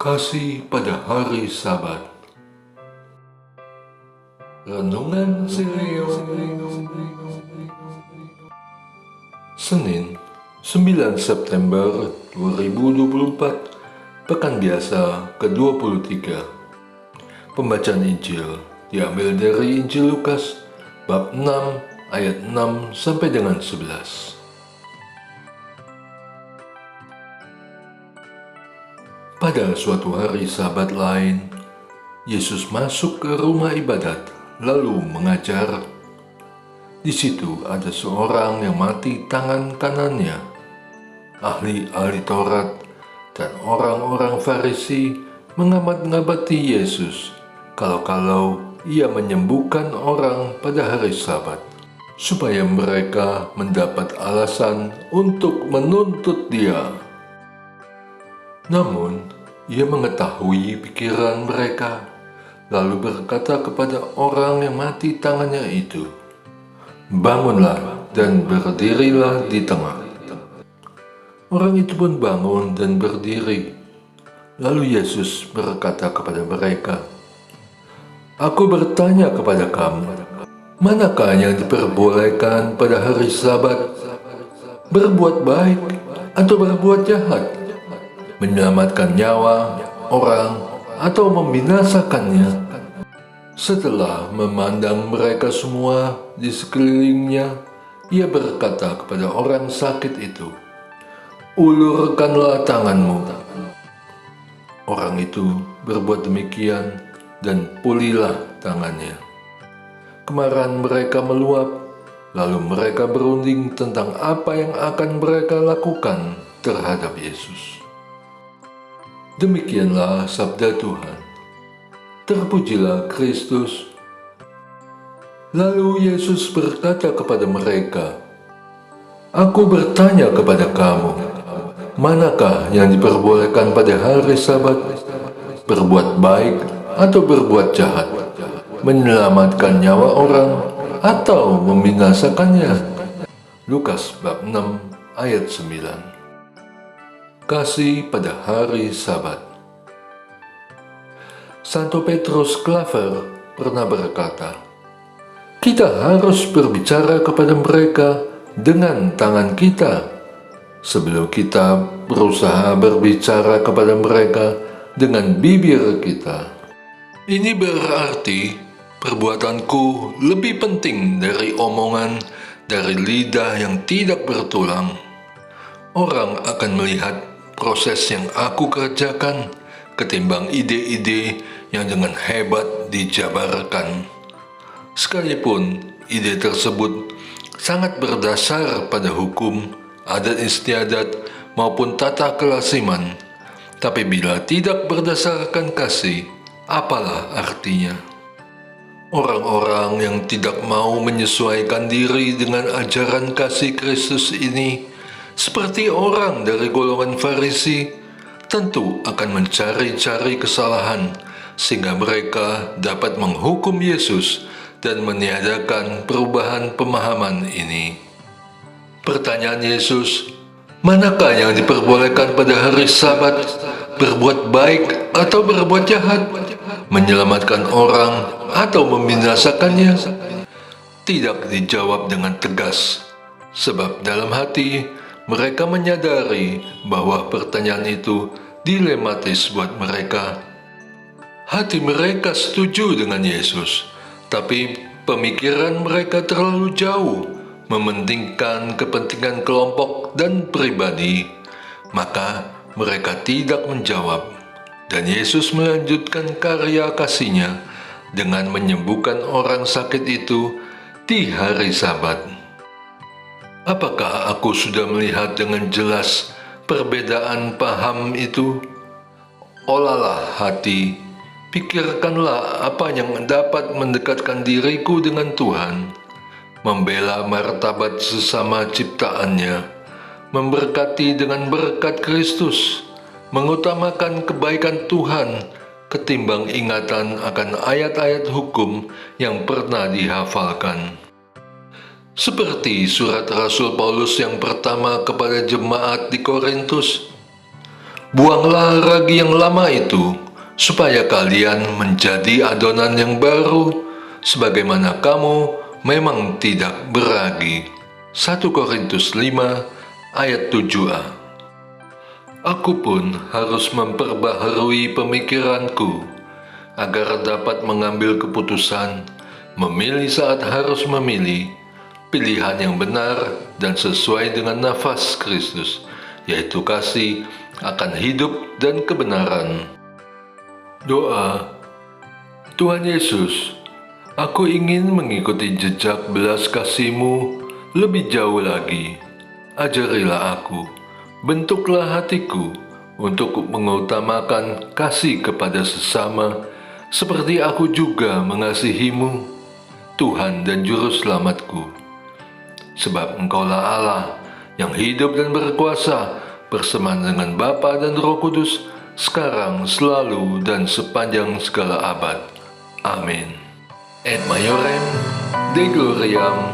Kasih pada hari Sabat. Renungan Sileo Senin 9 September 2024, Pekan Biasa ke-23. Pembacaan Injil diambil dari Injil Lukas bab 6 ayat 6 sampai dengan 11. Pada suatu hari Sabat lain, Yesus masuk ke rumah ibadat lalu mengajar. Di situ ada seorang yang mati tangan kanannya. Ahli-ahli Taurat dan orang-orang Farisi mengamat-ngamati Yesus kalau-kalau ia menyembuhkan orang pada hari Sabat, supaya mereka mendapat alasan untuk menuntut dia. Namun, ia mengetahui pikiran mereka, lalu berkata kepada orang yang mati tangannya itu, "Bangunlah dan berdirilah di tengah." Orang itu pun bangun dan berdiri. Lalu Yesus berkata kepada mereka, "Aku bertanya kepada kamu, manakah yang diperbolehkan pada hari Sabat? Berbuat baik atau berbuat jahat? Menyelamatkan nyawa orang atau membinasakannya?" Setelah memandang mereka semua di sekelilingnya, ia berkata kepada orang sakit itu, "Ulurkanlah tanganmu." Orang itu berbuat demikian dan pulihlah tangannya. Kemarahan mereka meluap, lalu mereka berunding tentang apa yang akan mereka lakukan terhadap Yesus. Demikianlah sabda Tuhan. Terpujilah Kristus. Lalu Yesus berkata kepada mereka, "Aku bertanya kepada kamu, manakah yang diperbolehkan pada hari Sabat? Berbuat baik atau berbuat jahat? Menyelamatkan nyawa orang atau membinasakannya?" Lukas bab 6 ayat 9. Kasih pada hari Sabat. Santo Petrus Claver pernah berkata, "Kita harus berbicara kepada mereka dengan tangan kita sebelum kita berusaha berbicara kepada mereka dengan bibir kita." Ini berarti perbuatanku lebih penting dari omongan dari lidah yang tidak bertulang. Orang akan melihat proses yang aku kerjakan ketimbang ide-ide yang dengan hebat dijabarkan. Sekalipun ide tersebut sangat berdasar pada hukum, adat istiadat maupun tata kelasiman, tapi bila tidak berdasarkan kasih, apalah artinya? Orang-orang yang tidak mau menyesuaikan diri dengan ajaran kasih Kristus ini, seperti orang dari golongan Farisi, tentu akan mencari-cari kesalahan sehingga mereka dapat menghukum Yesus dan meniadakan perubahan pemahaman ini. Pertanyaan Yesus, manakah yang diperbolehkan pada hari Sabat? Berbuat baik atau berbuat jahat? Menyelamatkan orang atau membinasakannya? Tidak dijawab dengan tegas, sebab dalam hati mereka menyadari bahwa pertanyaan itu dilematis buat mereka. Hati mereka setuju dengan Yesus, tapi pemikiran mereka terlalu jauh, mementingkan kepentingan kelompok dan pribadi. Maka mereka tidak menjawab, dan Yesus melanjutkan karya kasih-Nya dengan menyembuhkan orang sakit itu di hari Sabat. Apakah aku sudah melihat dengan jelas perbedaan paham itu? Olahlah hati, pikirkanlah apa yang dapat mendekatkan diriku dengan Tuhan, membela martabat sesama ciptaannya, memberkati dengan berkat Kristus, mengutamakan kebaikan Tuhan ketimbang ingatan akan ayat-ayat hukum yang pernah dihafalkan. Seperti surat Rasul Paulus yang pertama kepada jemaat di Korintus, Buanglah ragi yang lama itu, supaya kalian menjadi adonan yang baru, sebagaimana kamu memang tidak beragi. 1 Korintus 5 ayat 7a. Aku pun harus memperbaharui pemikiranku, agar dapat mengambil keputusan, memilih saat harus memilih, pilihan yang benar dan sesuai dengan nafas Kristus, yaitu kasih akan hidup dan kebenaran. Doa. Tuhan Yesus, aku ingin mengikuti jejak belas kasih-Mu lebih jauh lagi. Ajarilah aku, bentuklah hatiku untuk mengutamakan kasih kepada sesama, seperti aku juga mengasihi-Mu, Tuhan dan Juru Selamatku. Sebab Engkaulah Allah yang hidup dan berkuasa bersamaan dengan Bapa dan Roh Kudus, sekarang, selalu, dan sepanjang segala abad. Amin. Et Maiorem, Dei Gloriam,